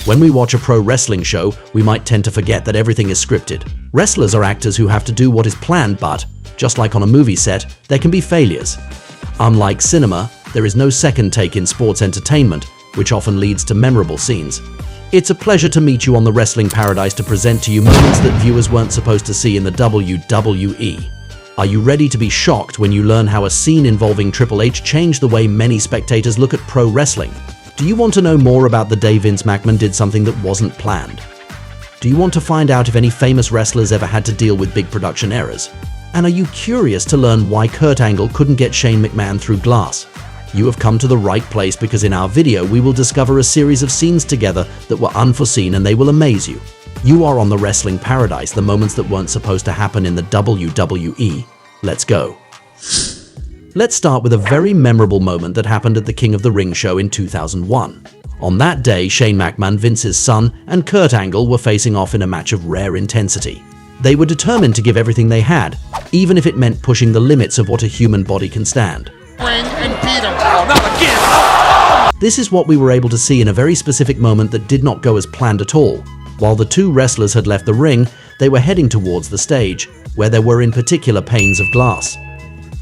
When we watch a pro wrestling show, we might tend to forget that everything is scripted. Wrestlers are actors who have to do what is planned, but, just like on a movie set, there can be failures. Unlike cinema, there is no second take in sports entertainment, which often leads to memorable scenes. It's a pleasure to meet you on the Wrestling Paradise to present to you moments that viewers weren't supposed to see in the WWE. Are you ready to be shocked when you learn how a scene involving Triple H changed the way many spectators look at pro wrestling? Do you want to know more about the day Vince McMahon did something that wasn't planned? Do you want to find out if any famous wrestlers ever had to deal with big production errors? And are you curious to learn why Kurt Angle couldn't get Shane McMahon through glass? You have come to the right place, because in our video we will discover a series of scenes together that were unforeseen, and they will amaze you. You are on the Wrestling Paradise, the moments that weren't supposed to happen in the WWE. Let's go. Let's start with a very memorable moment that happened at the King of the Ring show in 2001. On that day, Shane McMahon, Vince's son, and Kurt Angle were facing off in a match of rare intensity. They were determined to give everything they had, even if it meant pushing the limits of what a human body can stand. This is what we were able to see in a very specific moment that did not go as planned at all. While the two wrestlers had left the ring, they were heading towards the stage, where there were in particular panes of glass.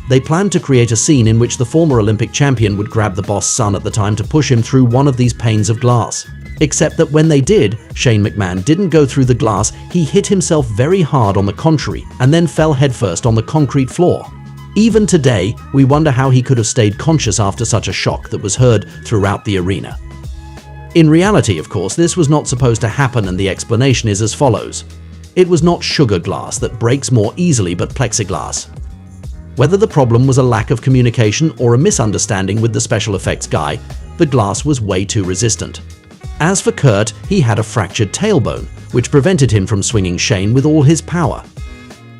They planned to create a scene in which the former Olympic champion would grab the boss' son at the time to push him through one of these panes of glass. Except that when they did, Shane McMahon didn't go through the glass, he hit himself very hard on the contrary and then fell headfirst on the concrete floor. Even today, we wonder how he could have stayed conscious after such a shock that was heard throughout the arena. In reality, of course, this was not supposed to happen, and the explanation is as follows. It was not sugar glass that breaks more easily, but plexiglass. Whether the problem was a lack of communication or a misunderstanding with the special effects guy, the glass was way too resistant. As for Kurt, he had a fractured tailbone, which prevented him from swinging Shane with all his power.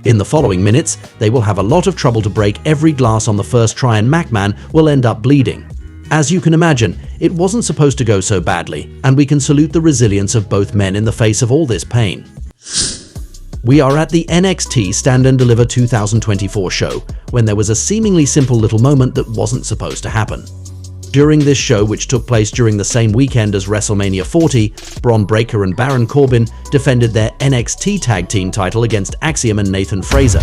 In the following minutes, they will have a lot of trouble to break every glass on the first try, and McMahon will end up bleeding. As you can imagine, it wasn't supposed to go so badly, and we can salute the resilience of both men in the face of all this pain. We are at the NXT Stand and Deliver 2024 show, when there was a seemingly simple little moment that wasn't supposed to happen. During this show, which took place during the same weekend as WrestleMania 40, Bron Breakker and Baron Corbin defended their NXT Tag Team title against Axiom and Nathan Frazer.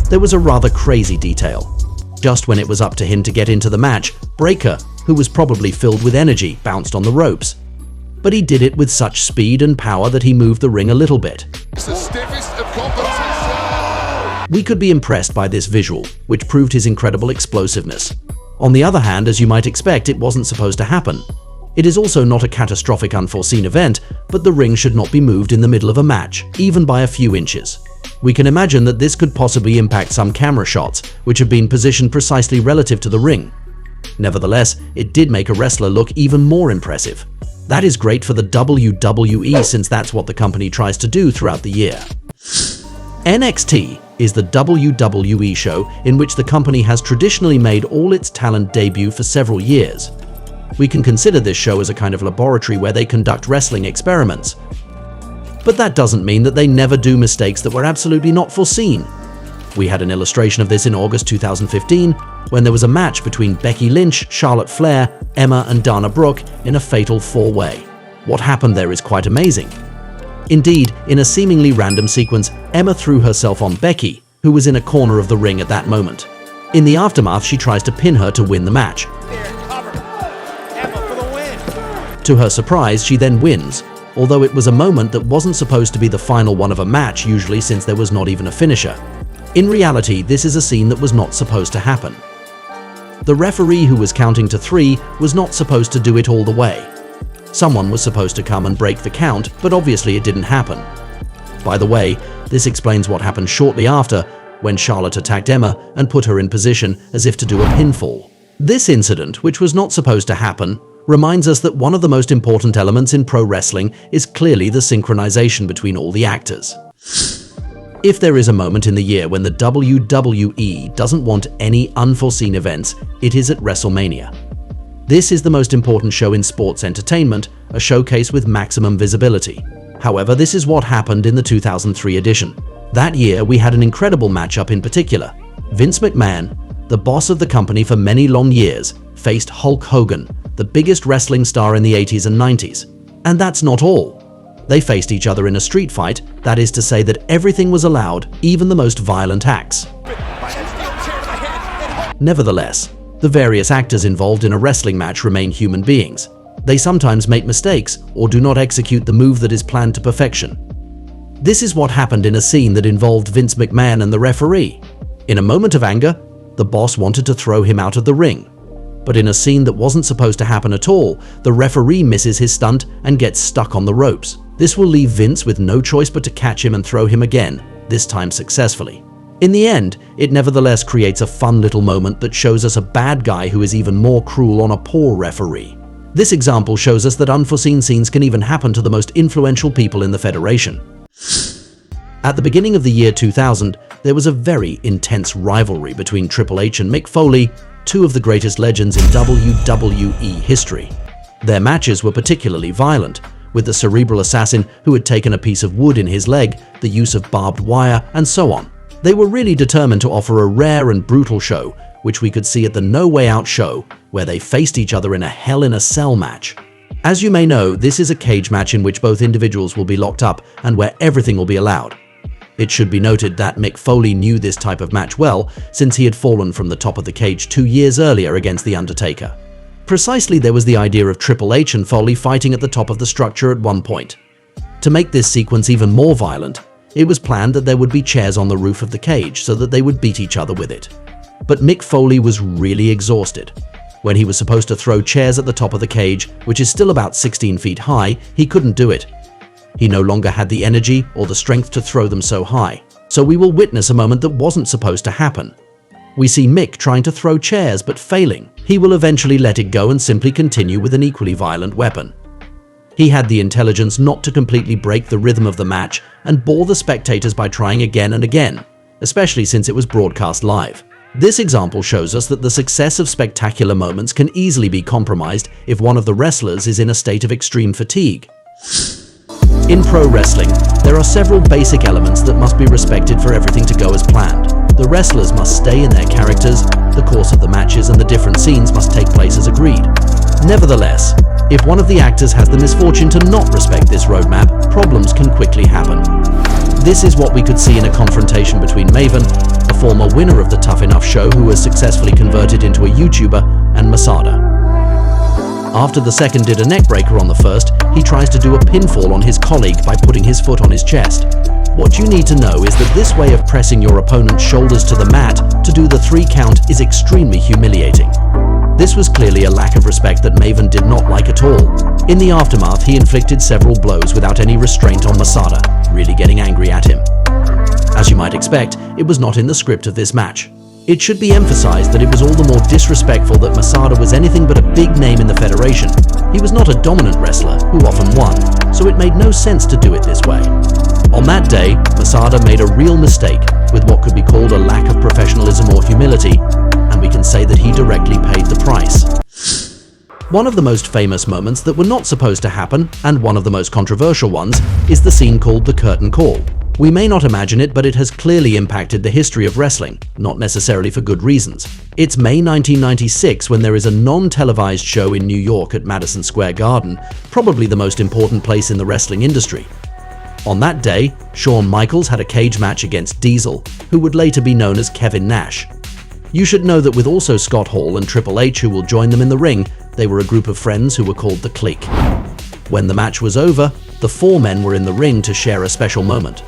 There was a rather crazy detail. Just when it was up to him to get into the match, Breakker, who was probably filled with energy, bounced on the ropes. But he did it with such speed and power that he moved the ring a little bit. It's the stiffest of competition. We could be impressed by this visual, which proved his incredible explosiveness. On the other hand, as you might expect, it wasn't supposed to happen. It is also not a catastrophic unforeseen event, but the ring should not be moved in the middle of a match, even by a few inches. We can imagine that this could possibly impact some camera shots, which have been positioned precisely relative to the ring. Nevertheless, it did make a wrestler look even more impressive. That is great for the WWE, since that's what the company tries to do throughout the year. NXT is the WWE show in which the company has traditionally made all its talent debut for several years. We can consider this show as a kind of laboratory where they conduct wrestling experiments. But that doesn't mean that they never do mistakes that were absolutely not foreseen. We had an illustration of this in August 2015, when there was a match between Becky Lynch, Charlotte Flair, Emma, and Dana Brooke in a fatal four-way. What happened there is quite amazing. Indeed, in a seemingly random sequence, Emma threw herself on Becky, who was in a corner of the ring at that moment. In the aftermath, she tries to pin her to win the match. Emma for the win. To her surprise, she then wins, although it was a moment that wasn't supposed to be the final one of a match usually, since there was not even a finisher. In reality, this is a scene that was not supposed to happen. The referee, who was counting to 3, was not supposed to do it all the way. Someone was supposed to come and break the count, but obviously it didn't happen. By the way, this explains what happened shortly after, when Charlotte attacked Emma and put her in position as if to do a pinfall. This incident, which was not supposed to happen, reminds us that one of the most important elements in pro wrestling is clearly the synchronization between all the actors. If there is a moment in the year when the WWE doesn't want any unforeseen events, it is at WrestleMania. This is the most important show in sports entertainment, a showcase with maximum visibility. However, this is what happened in the 2003 edition. That year, we had an incredible matchup in particular. Vince McMahon, the boss of the company for many long years, faced Hulk Hogan, the biggest wrestling star in the 80s and 90s. And that's not all. They faced each other in a street fight, that is to say that everything was allowed, even the most violent acts. Nevertheless, the various actors involved in a wrestling match remain human beings. They sometimes make mistakes or do not execute the move that is planned to perfection. This is what happened in a scene that involved Vince McMahon and the referee. In a moment of anger, the boss wanted to throw him out of the ring. But in a scene that wasn't supposed to happen at all, the referee misses his stunt and gets stuck on the ropes. This will leave Vince with no choice but to catch him and throw him again, this time successfully. In the end, it nevertheless creates a fun little moment that shows us a bad guy who is even more cruel on a poor referee. This example shows us that unforeseen scenes can even happen to the most influential people in the Federation. At the beginning of the year 2000, there was a very intense rivalry between Triple H and Mick Foley, two of the greatest legends in WWE history. Their matches were particularly violent, with the cerebral assassin who had taken a piece of wood in his leg, the use of barbed wire, and so on. They were really determined to offer a rare and brutal show, which we could see at the No Way Out show, where they faced each other in a Hell in a Cell match. As you may know, this is a cage match in which both individuals will be locked up and where everything will be allowed. It should be noted that Mick Foley knew this type of match well, since he had fallen from the top of the cage 2 years earlier against The Undertaker. Precisely, there was the idea of Triple H and Foley fighting at the top of the structure at one point. To make this sequence even more violent, it was planned that there would be chairs on the roof of the cage so that they would beat each other with it. But Mick Foley was really exhausted. When he was supposed to throw chairs at the top of the cage, which is still about 16 feet high, he couldn't do it. He no longer had the energy or the strength to throw them so high. So we will witness a moment that wasn't supposed to happen. We see Mick trying to throw chairs but failing. He will eventually let it go and simply continue with an equally violent weapon. He had the intelligence not to completely break the rhythm of the match and bore the spectators by trying again and again, especially since it was broadcast live. This example shows us that the success of spectacular moments can easily be compromised if one of the wrestlers is in a state of extreme fatigue. In pro wrestling, there are several basic elements that must be respected for everything to go as planned. The wrestlers must stay in their characters, the course of the matches and the different scenes must take place as agreed. Nevertheless, if one of the actors has the misfortune to not respect this roadmap, problems can quickly happen. This is what we could see in a confrontation between Maven, a former winner of the Tough Enough show who was successfully converted into a YouTuber, and Masada. After the second did a neckbreaker on the first, he tries to do a pinfall on his colleague by putting his foot on his chest. What you need to know is that this way of pressing your opponent's shoulders to the mat to do the 3 count is extremely humiliating. This was clearly a lack of respect that Maven did not like at all. In the aftermath, he inflicted several blows without any restraint on Masada, really getting angry at him. As you might expect, it was not in the script of this match. It should be emphasized that it was all the more disrespectful that Masada was anything but a big name in the Federation. He was not a dominant wrestler, who often won, so it made no sense to do it this way. On that day, Masada made a real mistake with what could be called a lack of professionalism or humility, and we can say that he directly paid the price. One of the most famous moments that were not supposed to happen, and one of the most controversial ones, is the scene called the curtain call. We may not imagine it, but it has clearly impacted the history of wrestling, not necessarily for good reasons. It's May 1996 when there is a non-televised show in New York at Madison Square Garden, probably the most important place in the wrestling industry. On that day, Shawn Michaels had a cage match against Diesel, who would later be known as Kevin Nash. You should know that with also Scott Hall and Triple H who will join them in the ring, they were a group of friends who were called the Clique. When the match was over, the 4 men were in the ring to share a special moment.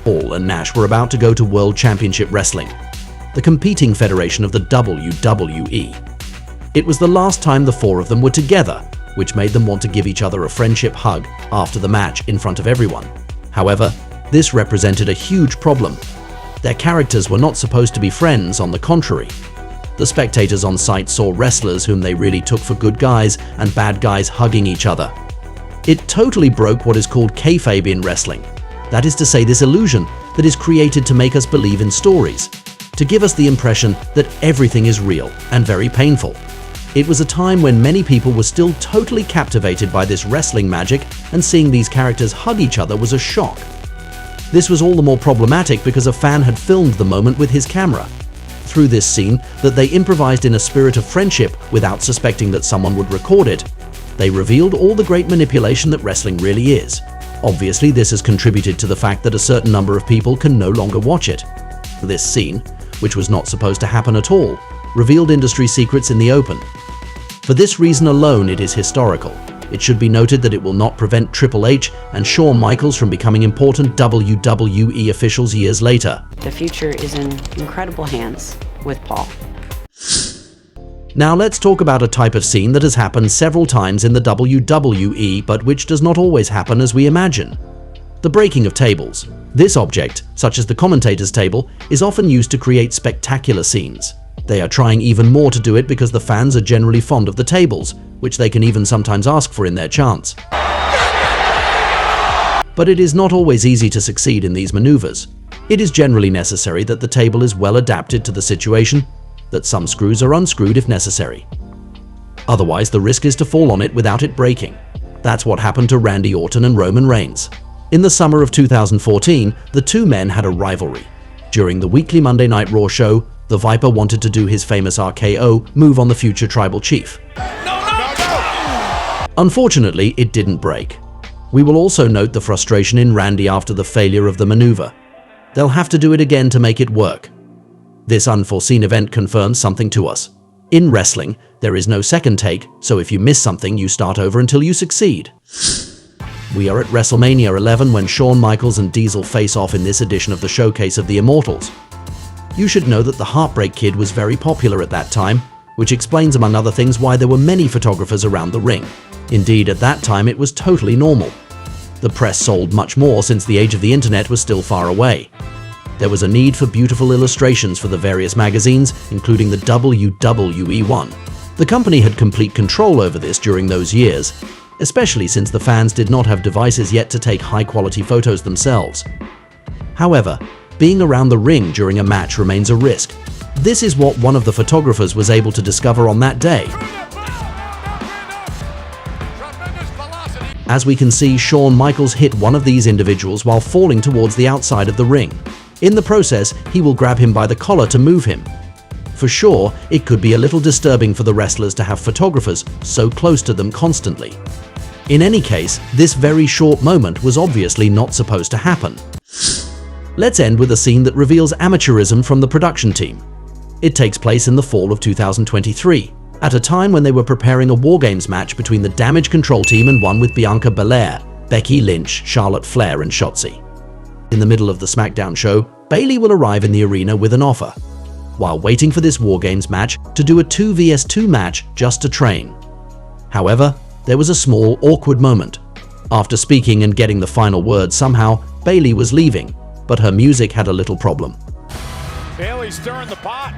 Hall and Nash were about to go to World Championship Wrestling, the competing federation of the WWE. It was the last time the 4 of them were together, which made them want to give each other a friendship hug after the match in front of everyone. However, this represented a huge problem. Their characters were not supposed to be friends, on the contrary. The spectators on site saw wrestlers whom they really took for good guys and bad guys hugging each other. It totally broke what is called kayfabe in wrestling. That is to say, this illusion that is created to make us believe in stories, to give us the impression that everything is real and very painful. It was a time when many people were still totally captivated by this wrestling magic, and seeing these characters hug each other was a shock. This was all the more problematic because a fan had filmed the moment with his camera. Through this scene that they improvised in a spirit of friendship without suspecting that someone would record it, They revealed all the great manipulation that wrestling really is. Obviously, this has contributed to the fact that a certain number of people can no longer watch it. This scene, which was not supposed to happen at all, revealed industry secrets in the open. For this reason alone, it is historical. It should be noted that it will not prevent Triple H and Shawn Michaels from becoming important WWE officials years later. The future is in incredible hands with Paul. Now let's talk about a type of scene that has happened several times in the WWE, but which does not always happen as we imagine. The breaking of tables. This object, such as the commentator's table, is often used to create spectacular scenes. They are trying even more to do it because the fans are generally fond of the tables, which they can even sometimes ask for in their chants. But it is not always easy to succeed in these maneuvers. It is generally necessary that the table is well adapted to the situation, that some screws are unscrewed if necessary. Otherwise, the risk is to fall on it without it breaking. That's what happened to Randy Orton and Roman Reigns. In the summer of 2014, the two men had a rivalry. During the weekly Monday Night Raw show, the Viper wanted to do his famous RKO move on the future tribal chief. Unfortunately, it didn't break. We will also note the frustration in Randy after the failure of the maneuver. They'll have to do it again to make it work. This unforeseen event confirms something to us. In wrestling, there is no second take, so if you miss something, you start over until you succeed. We are at WrestleMania 11 when Shawn Michaels and Diesel face off in this edition of the Showcase of the Immortals. You should know that the Heartbreak Kid was very popular at that time, which explains among other things why there were many photographers around the ring. Indeed, at that time it was totally normal. The press sold much more since the age of the internet was still far away. There was a need for beautiful illustrations for the various magazines, including the WWE one. The company had complete control over this during those years, especially since the fans did not have devices yet to take high-quality photos themselves. However, being around the ring during a match remains a risk. This is what one of the photographers was able to discover on that day. As we can see, Shawn Michaels hit one of these individuals while falling towards the outside of the ring. In the process, he will grab him by the collar to move him. For sure, it could be a little disturbing for the wrestlers to have photographers so close to them constantly. In any case, this very short moment was obviously not supposed to happen. Let's end with a scene that reveals amateurism from the production team. It takes place in the fall of 2023, at a time when they were preparing a War Games match between the Damage Control team and one with Bianca Belair, Becky Lynch, Charlotte Flair, and Shotzi. In the middle of the SmackDown show, Bayley will arrive in the arena with an offer, while waiting for this War Games match, to do a 2 vs 2 match just to train. However, there was a small, awkward moment. After speaking and getting the final word, somehow, Bayley was leaving, but her music had a little problem. Bayley stirring the pot.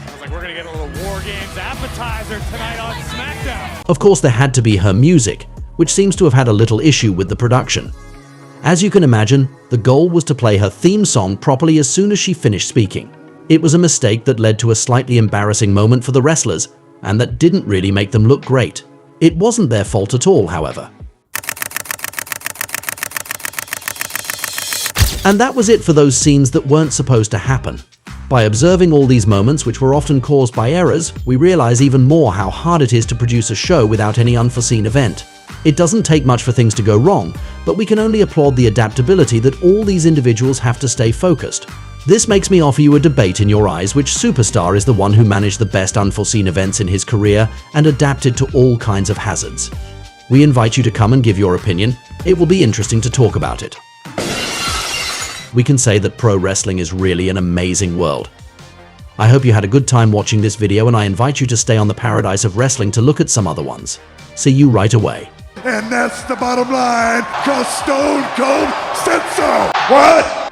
Sounds like we're gonna get a little War Games appetizer tonight on SmackDown. Of course, there had to be her music, which seems to have had a little issue with the production. As you can imagine, the goal was to play her theme song properly as soon as she finished speaking. It was a mistake that led to a slightly embarrassing moment for the wrestlers, and that didn't really make them look great. It wasn't their fault at all, however. And that was it for those scenes that weren't supposed to happen. By observing all these moments, which were often caused by errors, we realize even more how hard it is to produce a show without any unforeseen event. It doesn't take much for things to go wrong, but we can only applaud the adaptability that all these individuals have to stay focused. This makes me offer you a debate in your eyes: which superstar is the one who managed the best unforeseen events in his career and adapted to all kinds of hazards? We invite you to come and give your opinion. It will be interesting to talk about it. We can say that pro wrestling is really an amazing world. I hope you had a good time watching this video, and I invite you to stay on the Paradise of Wrestling to look at some other ones. See you right away. And that's the bottom line, 'cause Stone Cold said so. What?